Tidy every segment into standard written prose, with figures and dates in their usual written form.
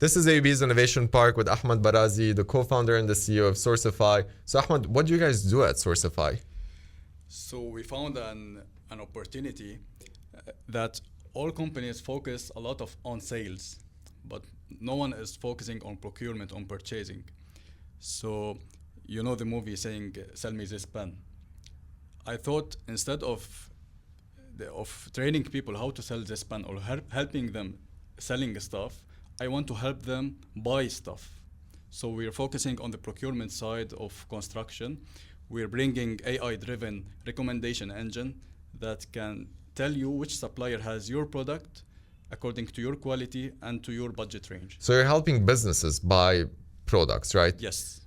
This is AUB's Innovation Park with Ahmad Barazi, the co-founder and the CEO of Sourcify. So Ahmad, what do you guys do at Sourcify? So we found an opportunity that all companies focus a lot on sales, but no one is focusing on procurement, on purchasing. So you know the movie saying, "Sell me this pen." I thought instead of training people how to sell this pen or helping them selling stuff, I want to help them buy stuff. So we're focusing on the procurement side of construction. We're bringing AI-driven recommendation engine that can tell you which supplier has your product according to your quality and to your budget range. So you're helping businesses buy products, right? Yes.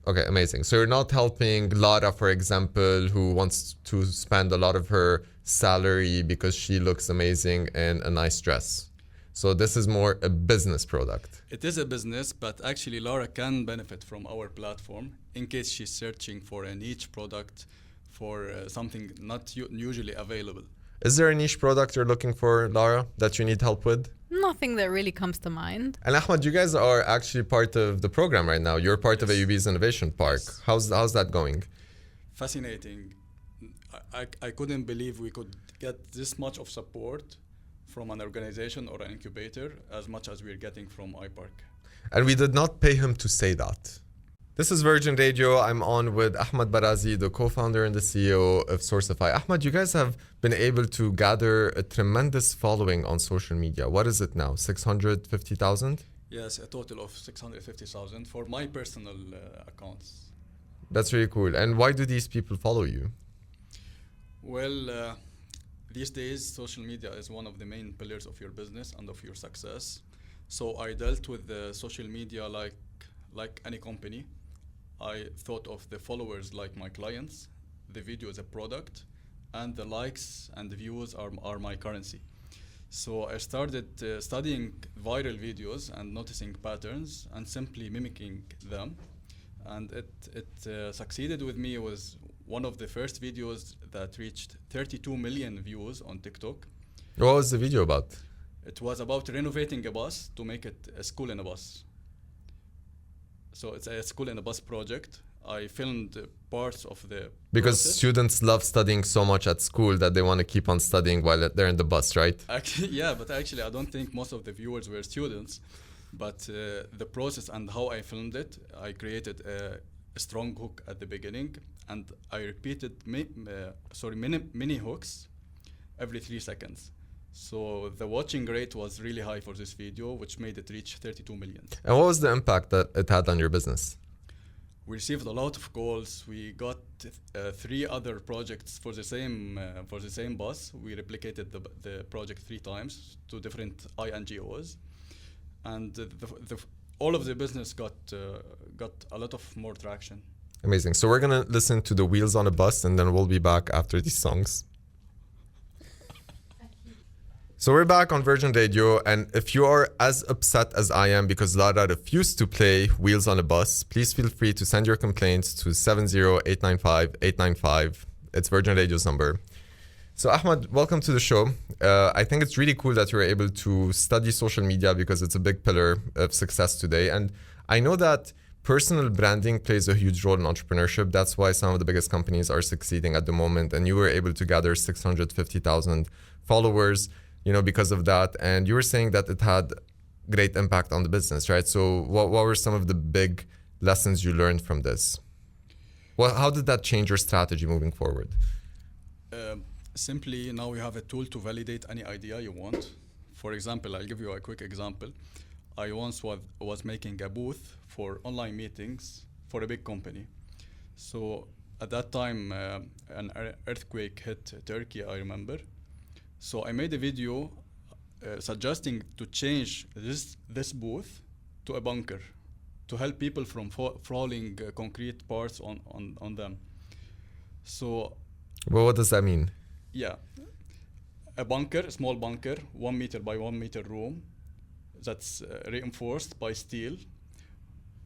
Okay, amazing. So you're not helping Lara, for example, who wants to spend a lot of her salary because she looks amazing in a nice dress. So this is more a business product. It is a business, but actually Lara can benefit from our platform in case she's searching for a niche product for something not usually available. Is there a niche product you're looking for, Lara, that you need help with? Nothing that really comes to mind. And Ahmad, you guys are actually part of the program right now. You're part of AUB's Innovation Park. Yes. How's that going? Fascinating. I couldn't believe we could get this much of support from an organization or an incubator as much as we're getting from iPark. And we did not pay him to say that. This is Virgin Radio. I'm on with Ahmad Barazi, the co-founder and the CEO of Sourcify. Ahmad, you guys have been able to gather a tremendous following on social media. What is it now? 650,000? Yes, a total of 650,000 for my personal accounts. That's really cool. And why do these people follow you? Well, these days, social media is one of the main pillars of your business and of your success. So I dealt with the social media like any company. I thought of the followers like my clients, the video is a product, and the likes and the views are my currency. So I started studying viral videos and noticing patterns and simply mimicking them. And it succeeded with me. It was one of the first videos that reached 32 million views on TikTok. What was the video about? It was about renovating a bus to make it a school in a bus. So it's a school in a bus project. I filmed parts of the Because process. students love studying so much at school that they want to keep on studying while they're in the bus, right? Actually, yeah, but actually I don't think most of the viewers were students. But the process and how I filmed it, I created a strong hook at the beginning, and I repeated mini hooks every 3 seconds. So the watching rate was really high for this video, which made it reach 32 million. And what was the impact that it had on your business? We received a lot of calls. We got 3 other projects for the same bus. We replicated the project 3 times to different INGOs, and all of the business got a lot of more traction. Amazing. So we're going to listen to the Wheels on a Bus, and then we'll be back after these songs. So we're back on Virgin Radio, and if you are as upset as I am because Lara refused to play Wheels on a Bus, please feel free to send your complaints to 70895-895. It's Virgin Radio's number. So Ahmad, welcome to the show. I think it's really cool that you're able to study social media because it's a big pillar of success today. And I know that personal branding plays a huge role in entrepreneurship. That's why some of the biggest companies are succeeding at the moment. And you were able to gather 650,000 followers, because of that. And you were saying that it had great impact on the business, right? So what were some of the big lessons you learned from this? Well, how did that change your strategy moving forward? Simply, now you have a tool to validate any idea you want. For example, I'll give you a quick example. I once was making a booth for online meetings for a big company. So at that time, an earthquake hit Turkey, I remember. So I made a video suggesting to change this booth to a bunker to help people from falling concrete parts on them. So, well, what does that mean? Yeah, a bunker, a small bunker, 1 meter by 1 meter room that's reinforced by steel.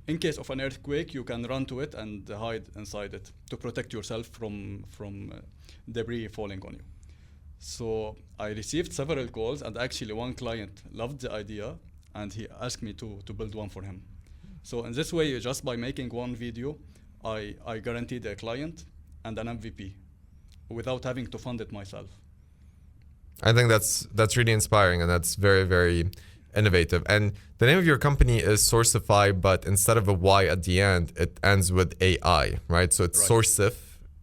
In case of an earthquake, you can run to it and hide inside it to protect yourself from debris falling on you. So I received several calls, and actually one client loved the idea and he asked me to build one for him. So in this way, just by making one video, I guaranteed a client and an MVP without having to fund it myself. I think that's really inspiring, and that's very, very innovative. And the name of your company is Sourcify, but instead of a Y at the end, it ends with AI, right? So it's Right. Sourcif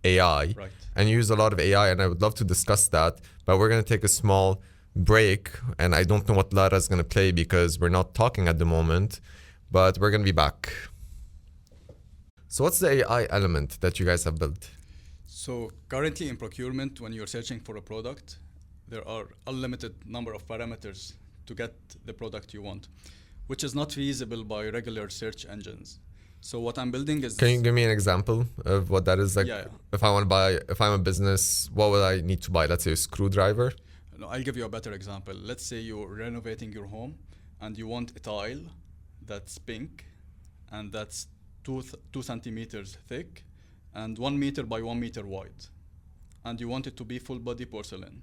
AI. Right. And you use a lot of AI, and I would love to discuss that, but we're going to take a small break, and I don't know what Lara is going to play because we're not talking at the moment, but we're going to be back. So what's the AI element that you guys have built? So currently in procurement, when you're searching for a product, there are unlimited number of parameters to get the product you want, which is not feasible by regular search engines. So what I'm building is... Can you give me an example of what that is? Like, Yeah. if I want to buy, if I'm a business, what would I need to buy? Let's say a screwdriver. No, I'll give you a better example. Let's say you're renovating your home and you want a tile that's pink and that's 2 centimeters thick and 1 meter by 1 meter wide. And you want it to be full body porcelain.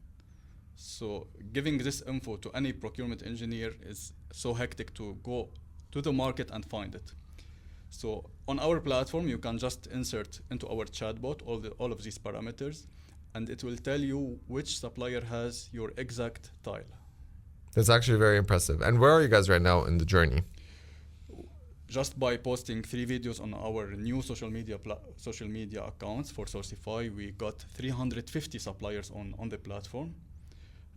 So giving this info to any procurement engineer is so hectic to go to the market and find it. So on our platform, you can just insert into our chatbot all of these parameters, and it will tell you which supplier has your exact tile. That's actually very impressive. And where are you guys right now in the journey? Just by posting 3 videos on our new social media accounts for Sourcify, we got 350 suppliers on the platform.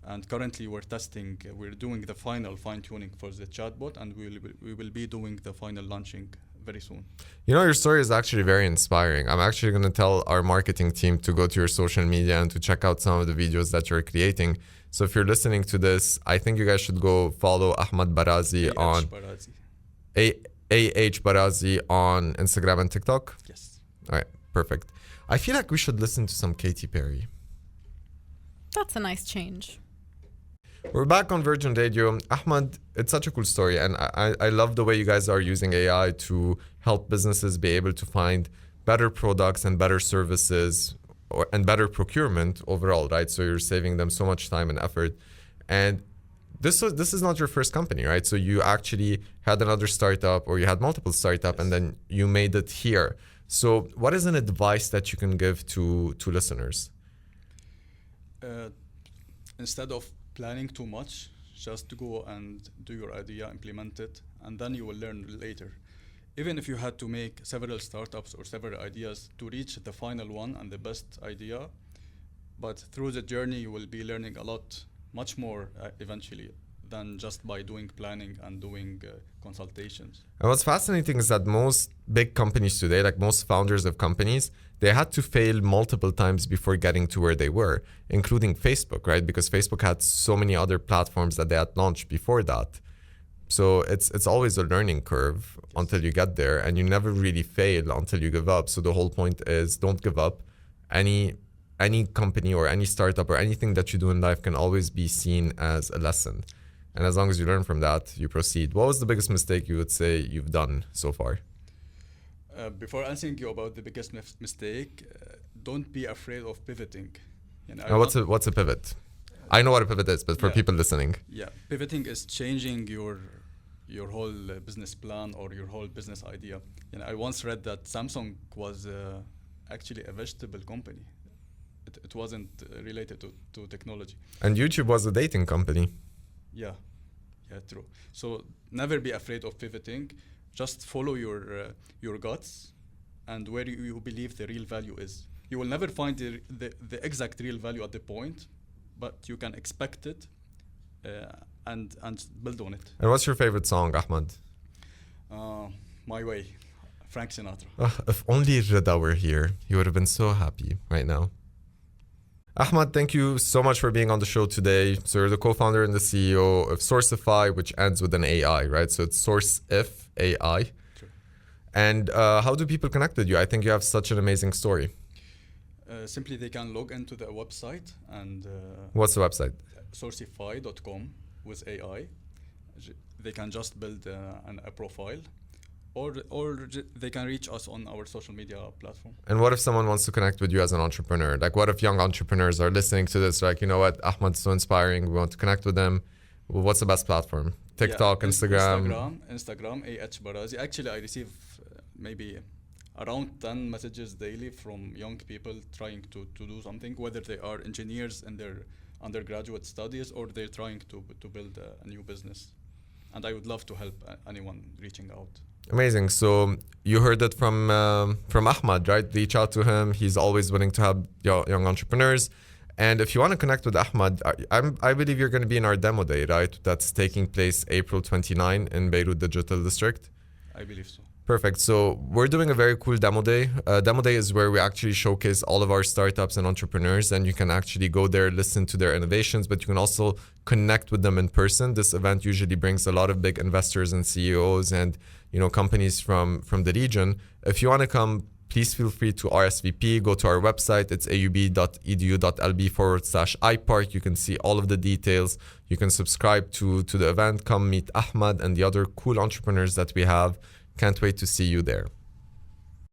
And currently we're testing, we're doing the final fine-tuning for the chatbot, and we will be doing the final launching very soon. You know, your story is actually very inspiring. I'm actually going to tell our marketing team to go to your social media and to check out some of the videos that you're creating. So if you're listening to this, I think you guys should go follow Ahmad Barazi on AH Barazi on Instagram and TikTok. Yes. All right, perfect. I feel like we should listen to some Katy Perry. That's a nice change. We're back on Virgin Radio. Ahmad, it's such a cool story, and I love the way you guys are using AI to help businesses be able to find better products and better services and better procurement overall, right? So you're saving them so much time and effort. And this is not your first company, right? So you actually had another startup, or you had multiple startups, and then you made it here. So what is an advice that you can give to listeners? Instead of planning too much, just go and do your idea, implement it, and then you will learn later. Even if you had to make several startups or several ideas to reach the final one and the best idea, but through the journey you will be learning a lot, much more eventually than just by doing planning and doing consultations. And what's fascinating is that most big companies today, like most founders of companies, they had to fail multiple times before getting to where they were, including Facebook, right? Because Facebook had so many other platforms that they had launched before that. So it's always a learning curve until you get there, and you never really fail until you give up. So the whole point is don't give up. Any company or any startup or anything that you do in life can always be seen as a lesson. And as long as you learn from that, you proceed. What was the biggest mistake you would say you've done so far? Before answering you about the biggest mistake, don't be afraid of pivoting. You know, What's a pivot? I know what a pivot is, but for people listening. Yeah, pivoting is changing your whole business plan or your whole business idea. You know, I once read that Samsung was actually a vegetable company. It wasn't related to technology. And YouTube was a dating company. Yeah, true. So never be afraid of pivoting. Just follow your guts and where you believe the real value is. You will never find the exact real value at the point, but you can expect it and build on it. And what's your favorite song, Ahmad? My Way, Frank Sinatra. If only Rida were here, he would have been so happy right now. Ahmad, thank you so much for being on the show today. So you're the co-founder and the CEO of Sourcify, which ends with an AI, right? So it's Sourcif AI. True. And how do people connect with you? I think you have such an amazing story. Simply they can log into the website and... What's the website? Sourcify.com with AI. They can just build a profile. Or they can reach us on our social media platform. And what if someone wants to connect with you as an entrepreneur? Like, what if young entrepreneurs are listening to this? Like, you know what, Ahmad's so inspiring. We want to connect with them. What's the best platform? TikTok, Instagram? Instagram, AH Barazi. Actually, I receive maybe around 10 messages daily from young people trying to do something, whether they are engineers in their undergraduate studies or they're trying to build a new business. And I would love to help anyone reaching out. Amazing. So you heard it from Ahmad, right? Reach out to him. He's always willing to help young entrepreneurs. And if you want to connect with Ahmad, I believe you're going to be in our demo day, right? That's taking place April 29 in Beirut Digital District. I believe so. Perfect. So we're doing a very cool demo day. Demo day is where we actually showcase all of our startups and entrepreneurs, and you can actually go there, listen to their innovations, but you can also connect with them in person. This event usually brings a lot of big investors and CEOs and companies from the region. If you want to come, please feel free to RSVP. Go to our website. It's aub.edu.lb/iPark. You can see all of the details. You can subscribe to the event. Come meet Ahmad and the other cool entrepreneurs that we have. Can't wait to see you there.